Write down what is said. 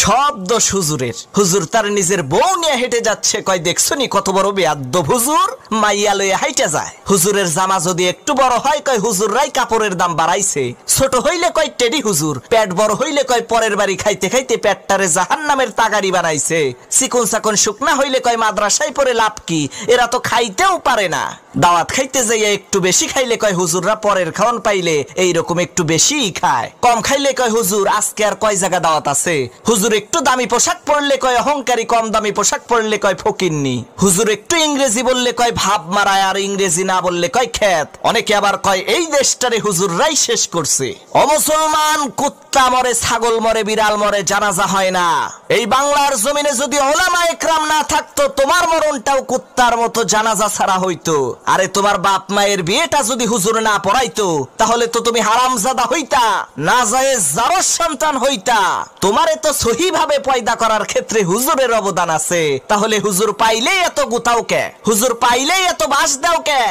সব দোষ হুজুরের। হুজুর তার নিজের বউ নিয়ে হেঁটে যাচ্ছে, কয় দেখছনি কত বড় বেয়াদ্দব হুজুর, মাইয়া লইয়া হাইটা যায়। হুজুরের জামা যদি একটু বড় হয়, কয় হুজুররাই কাপড়ের দাম বাড়াইছে। ছোট হইলে কয় টেডি হুজুর, পেট বড় হইলে কয় পরের বাড়ি খাইতে খাইতে পেটটারে জাহান্নামের তাগাড়ি বানাইছে। চিকন চাকন শুকনা হইলে কয় মাদ্রাসায় পড়ে লাভ কি, এরা তো খাইতেও পারে না। দাওয়াত খাইতে যাইয়া একটু বেশি খাইলে কয় হুজুররা পরের খাওয়ান পাইলে এইরকম একটু বেশি খায়। কম খাইলে কয় হুজুর আজকে আর কয় জায়গা দাওয়াত আছে। হুজুর একটু দামি পোশাক পরলে কয় অহংকারী, কম দামি পোশাক পরলে কয় ফকিন্নি। হুজুর একটু ইংরেজি বললে কয় ভাব মারায়, আর ইংরেজি না বললে কয় খ্যাত। অনেকে আবার কয় এই দেশটারে হুজুররাই শেষ করছে। ও মুসলমান, কুত্তা মরে, ছাগল মরে, বিড়াল মরে, জানাজা হয় না। এই বাংলার জমিনে যদি ওলামা একরাম না থাকতো, তোমার মরণটাও কুত্তার মতো জানাজা ছাড়া হইতো। আরে তোমার বাপ মায়ের বিয়েটা যদি হুজুর না পড়াইতো, তাহলে তো তুমি হারামজাদা হইতা, নাজায়েজ জারজ সন্তান হইতা। তোমারে তো সহি ভাবে পয়দা করার ক্ষেত্রে হুজুরের অবদান আছে। তাহলে হুজুর পাইলেই এত গুতাও কে? হুজুর পাইলেই এত বাস দাও কে?